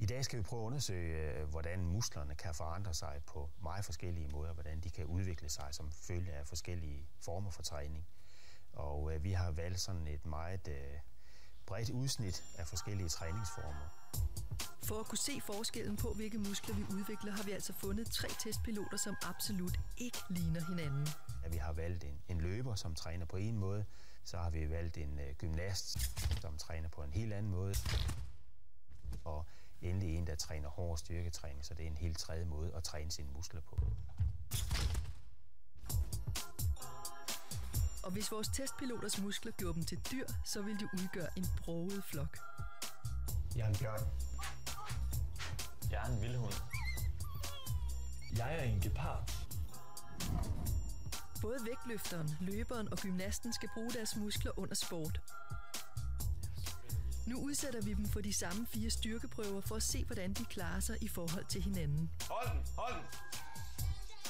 I dag skal vi prøve at undersøge, hvordan musklerne kan forandre sig på meget forskellige måder, hvordan de kan udvikle sig som følge af forskellige former for træning. Og vi har valgt sådan et meget bredt udsnit af forskellige træningsformer. For at kunne se forskellen på, hvilke muskler vi udvikler, har vi altså fundet 3 testpiloter, som absolut ikke ligner hinanden. Ja, vi har valgt en løber, som træner på en måde. Så har vi valgt en gymnast, som træner på en helt anden måde. Og endelig en, der træner hård styrketræning, så det er en helt tredje måde at træne sine muskler på. Og hvis vores testpiloters muskler gjorde dem til dyr, så ville de udgøre en broget flok. Jeg er en bjørn. Jeg er en vildhund. Jeg er en gepard. Både vægtløfteren, løberen og gymnasten skal bruge deres muskler under sport. Nu udsætter vi dem for de samme 4 styrkeprøver for at se, hvordan de klarer sig i forhold til hinanden. Hold den! Hold den!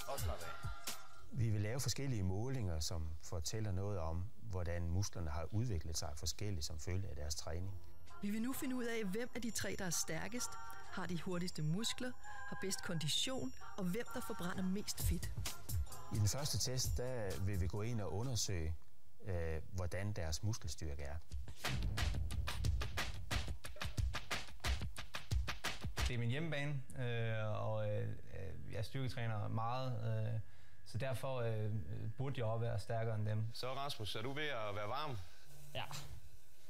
Og slap af. Vi vil lave forskellige målinger, som fortæller noget om, hvordan musklerne har udviklet sig forskelligt som følge af deres træning. Vi vil nu finde ud af, hvem af de 3, der er stærkest, har de hurtigste muskler, har bedst kondition, og hvem der forbrænder mest fedt. I den første test, der vil vi gå ind og undersøge, hvordan deres muskelstyrke er. Det er min hjemmebane, og jeg styrketræner meget, så derfor burde jeg også være stærkere end dem. Så Rasmus, er du ved at være varm? Ja.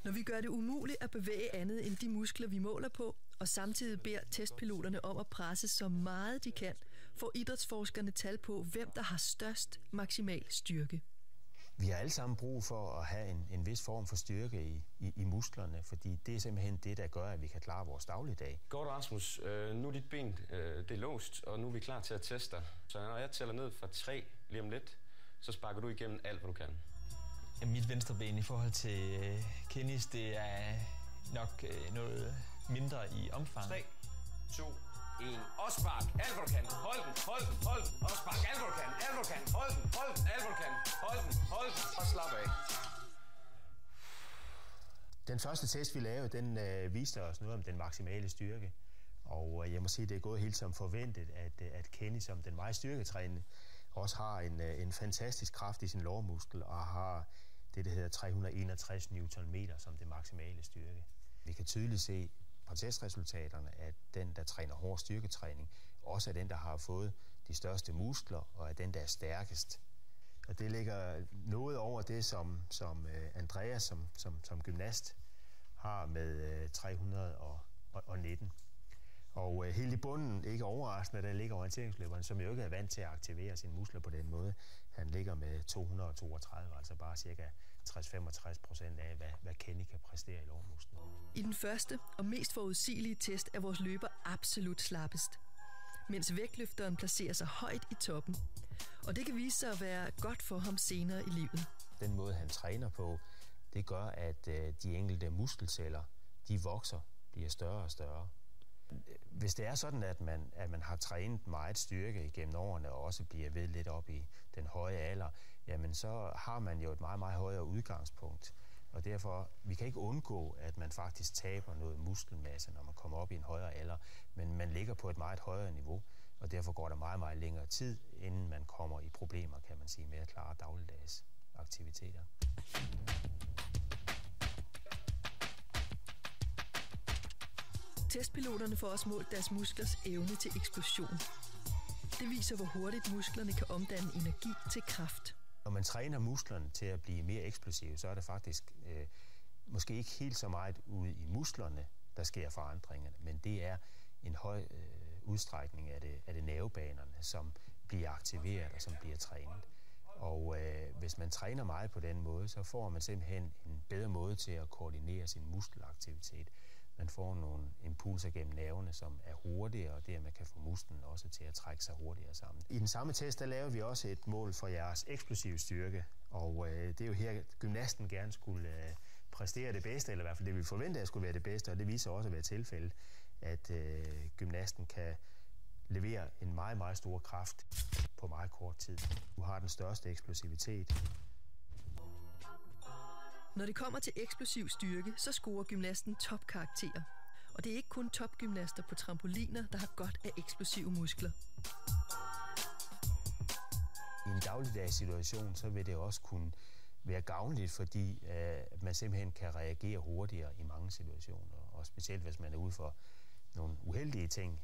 Når vi gør det umuligt at bevæge andet end de muskler, vi måler på, og samtidig beder testpiloterne om at presse så meget de kan, får idrætsforskerne tal på, hvem der har størst maksimal styrke. Vi har alle sammen brug for at have en vis form for styrke i musklerne, fordi det er simpelthen det, der gør, at vi kan klare vores dagligdag. Godt, Rasmus. Nu er dit ben det er låst, og nu er vi klar til at teste dig. Så når jeg tæller ned fra 3 lige om lidt, så sparker du igennem alt, hvad du kan. Ja, mit venstre ben i forhold til Kennys, det er nok noget mindre i omfang. 3, 2, 1. Og spark alt, hvad du kan. Hold den, hold den, hold den. Og spark alt, hvad du kan. Alt, hvad du kan. Hold den, hold den, alt, hvad du kan. Hold den, hold den. Og slap af. Den første test, vi lavede, den viste os noget om den maksimale styrke. Og jeg må sige, det er gået helt som forventet, at Kenny, som den meget styrketrænende, også har en fantastisk kraft i sin lårmuskel og har det, der hedder 361 Nm som det maksimale styrke. Vi kan tydeligt se på testresultaterne, at den, der træner hård styrketræning, også er den, der har fået de største muskler og er den, der er stærkest. Og det ligger noget over det, som Andreas som gymnast har med 319. Og helt i bunden, ikke overraskende, der ligger orienteringsløberen, som jo ikke er vant til at aktivere sine muskler på den måde. Han ligger med 232, altså bare cirka 60-65% af, hvad Kenny kan præstere i lårmusklen. I den første og mest forudsigelige test er vores løber absolut slappest, mens vægtløfteren placerer sig højt i toppen. Og det kan vise sig at være godt for ham senere i livet. Den måde, han træner på, det gør, at de enkelte muskelceller, de vokser, bliver større og større. Hvis det er sådan, at man har trænet meget styrke igennem årene og også bliver ved lidt op i den høje alder, jamen så har man jo et meget, meget højere udgangspunkt. Og derfor, vi kan ikke undgå, at man faktisk taber noget muskelmasse, når man kommer op i en højere alder, men man ligger på et meget højere niveau, og derfor går der meget, meget længere tid, inden man kommer i problemer, kan man sige, med at klare dagligdags aktiviteter. Testpiloterne får også målt deres musklers evne til eksplosion. Det viser, hvor hurtigt musklerne kan omdanne energi til kraft. Når man træner musklerne til at blive mere eksplosive, så er det faktisk måske ikke helt så meget ude i musklerne, der sker forandringerne, men det er en høj udstrækning af det nervebanerne, som bliver aktiveret og som bliver trænet. Og hvis man træner meget på den måde, så får man simpelthen en bedre måde til at koordinere sin muskelaktivitet. Man får nogle impulser gennem nerverne, som er hurtigere, og dermed kan få musklen også til at trække sig hurtigere sammen. I den samme test, der laver vi også et mål for jeres eksplosive styrke, og det er jo her, gymnasten gerne skulle præstere det bedste, eller i hvert fald det vi forventer, at skulle være det bedste, og det viser også at være tilfældet, at gymnasten kan levere en meget, meget stor kraft på meget kort tid. Du har den største eksplosivitet. Når det kommer til eksplosiv styrke, så scorer gymnasten topkarakterer. Og det er ikke kun topgymnaster på trampoliner, der har godt af eksplosive muskler. I en dagligdags situation, så vil det også kunne være gavnligt, fordi man simpelthen kan reagere hurtigere i mange situationer. Og specielt hvis man er ude for nogle uheldige ting,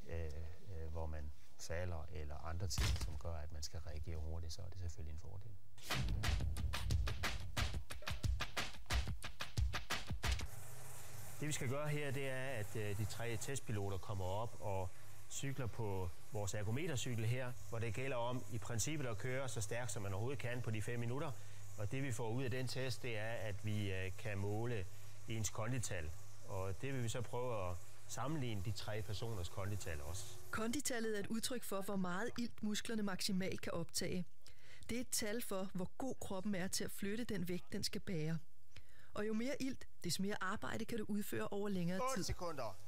hvor man falder eller andre ting, som gør, at man skal reagere hurtigt, så er det selvfølgelig en fordel. Det vi skal gøre her, det er, at de 3 testpiloter kommer op og cykler på vores ergometercykel her, hvor det gælder om i princippet at køre så stærkt, som man overhovedet kan på de 5 minutter. Og det vi får ud af den test, det er, at vi kan måle ens kondital. Og det vil vi så prøve at sammenligne de 3 personers kondital også. Konditallet er et udtryk for, hvor meget ilt musklerne maksimalt kan optage. Det er et tal for, hvor god kroppen er til at flytte den vægt, den skal bære. Og jo mere ilt, des mere arbejde kan du udføre over længere tid. 8 sekunder.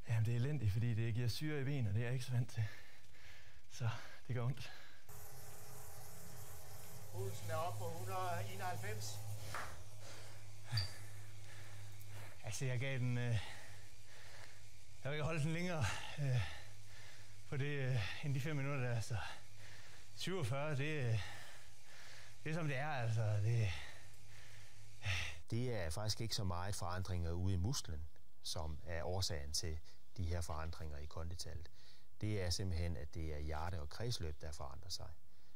Jamen, det er elendigt, fordi det giver syre i benene, og det er jeg ikke så vant til. Så det gør ondt. Pulsen er oppe på 191. Altså, jeg gav den... jeg vil ikke holde den længere på det, end de 5 minutter der, så 47, det er som det er, altså. Det er faktisk ikke så meget forandringer ude i musklen, som er årsagen til de her forandringer i konditallet. Det er simpelthen, at det er hjerte og kredsløb, der forandrer sig.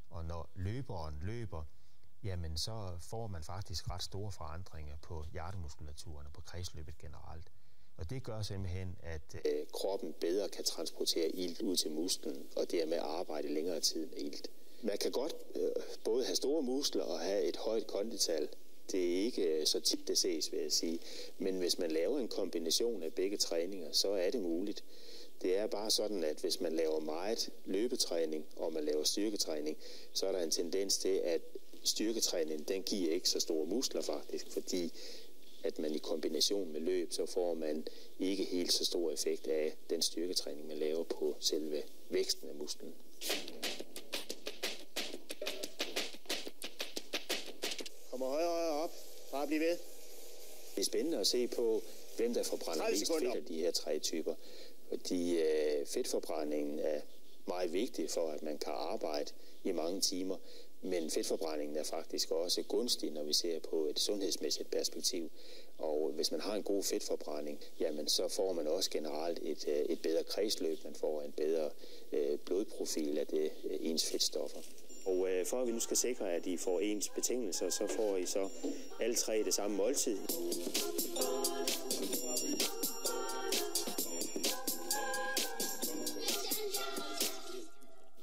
Og når løberen løber, jamen så får man faktisk ret store forandringer på hjertemuskulaturen og på kredsløbet generelt. Og det gør simpelthen, at kroppen bedre kan transportere ilt ud til musklen, og dermed arbejde længere tid med ilt. Man kan godt både have store muskler og have et højt kondital. Det er ikke så tit, det ses, vil jeg sige. Men hvis man laver en kombination af begge træninger, så er det muligt. Det er bare sådan, at hvis man laver meget løbetræning, og man laver styrketræning, så er der en tendens til, at styrketræning, den giver ikke så store muskler faktisk, fordi at man i kombination med løb, så får man ikke helt så stor effekt af den styrketræning, man laver på selve væksten af musklen. Kommer højere op. Bare bliv ved. Det er spændende at se på, hvem der forbrænder mest fedt af de her 3 typer. Fordi fedtforbrændingen er meget vigtig for, at man kan arbejde i mange timer. Men fedtforbrændingen er faktisk også gunstig, når vi ser på et sundhedsmæssigt perspektiv. Og hvis man har en god fedtforbrænding, jamen så får man også generelt et bedre kredsløb. Man får en bedre blodprofil af ens fedtstoffer. Og for at vi nu skal sikre, at I får ens betingelser, så får I så alle 3 det samme måltid.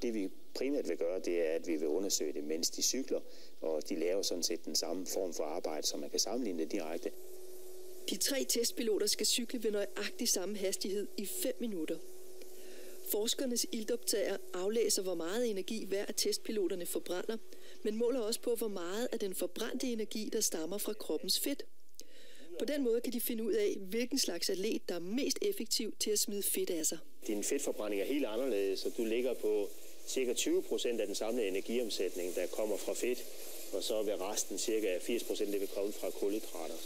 Det vi primært vil gøre, det er, at vi vil undersøge det, mens de cykler, og de laver sådan set den samme form for arbejde, så man kan sammenligne det direkte. De 3 testpiloter skal cykle ved nøjagtig samme hastighed i 5 minutter. Forskernes iltoptager aflæser, hvor meget energi hver af testpiloterne forbrænder, men måler også på, hvor meget af den forbrændte energi, der stammer fra kroppens fedt. På den måde kan de finde ud af, hvilken slags atlet, der er mest effektiv til at smide fedt af sig. Din fedtforbrænding er helt anderledes, så du ligger på ca. 20% af den samlede energiomsætning, der kommer fra fedt, og så vil resten ca. 80% det vil komme fra kulhydrater.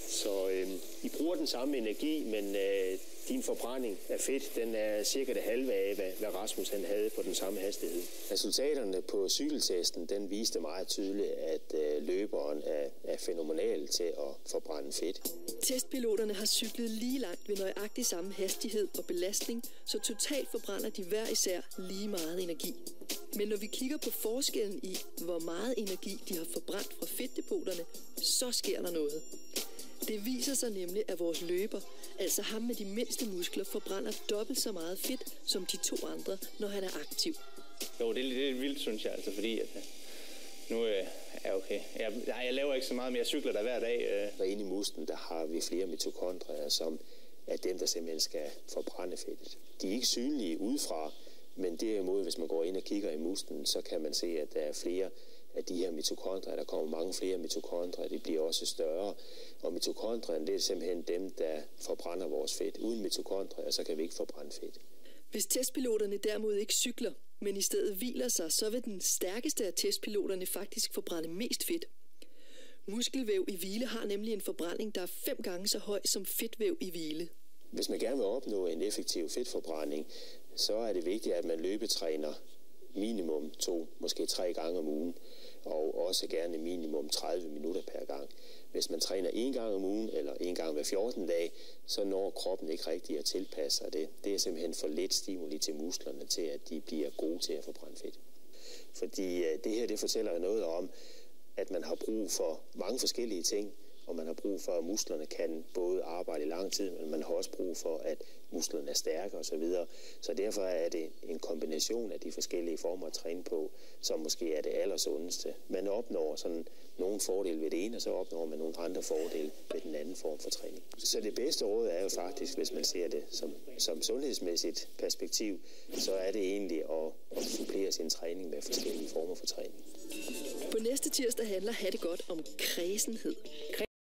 Så I bruger den samme energi, men din forbrænding af fedt, den er cirka det halve af, hvad Rasmus han havde på den samme hastighed. Resultaterne på cykeltesten, den viste meget tydeligt, at løberen er fænomenal til at forbrænde fedt. Testpiloterne har cyklet lige langt ved nøjagtig samme hastighed og belastning, så totalt forbrænder de hver især lige meget energi. Men når vi kigger på forskellen i, hvor meget energi de har forbrændt fra fedtdepoterne, så sker der noget. Det viser sig nemlig, at vores løber, altså ham med de mindste muskler, forbrænder dobbelt så meget fedt som de 2 andre, når han er aktiv. Jo, det er lidt vildt, synes jeg, altså, fordi at nu er okay. Jeg laver ikke så meget, men jeg cykler der hver dag. Og inde i musklen, der har vi flere mitokondrier, som er dem, der simpelthen skal forbrænde fedtet. De er ikke synlige udefra, men derimod, hvis man går ind og kigger i musklen, så kan man se, at der er flere af de her mitokondrier. Der kommer mange flere mitokondrier, de bliver også større. Og mitokondrierne, det er simpelthen dem, der forbrænder vores fedt. Uden mitokondrier, så kan vi ikke forbrænde fedt. Hvis testpiloterne derimod ikke cykler, men i stedet hviler sig, så vil den stærkeste af testpiloterne faktisk forbrænde mest fedt. Muskelvæv i hvile har nemlig en forbrænding, der er 5 gange så høj som fedtvæv i hvile. Hvis man gerne vil opnå en effektiv fedtforbrænding, så er det vigtigt, at man løbetræner minimum 2, måske 3 gange om ugen, og også gerne minimum 30 minutter per gang. Hvis man træner 1 gang om ugen, eller 1 gang hver 14 dage, så når kroppen ikke rigtig at tilpasse sig det. Det er simpelthen for lidt stimuli til musklerne til, at de bliver gode til at forbrænde fedt. Fordi det her, det fortæller noget om, at man har brug for mange forskellige ting, og man har brug for, at musklerne kan både arbejde i lang tid, men man har også brug for, at musklerne er stærke osv. Så derfor er det en kombination af de forskellige former at træne på, som måske er det allersundeste. Man opnår sådan nogle fordele ved det ene, og så opnår man nogle andre fordele ved den anden form for træning. Så det bedste råd er jo faktisk, hvis man ser det som sundhedsmæssigt perspektiv, så er det egentlig at supplere sin træning med forskellige former for træning. På næste tirsdag handler Ha' det godt om kræsenhed.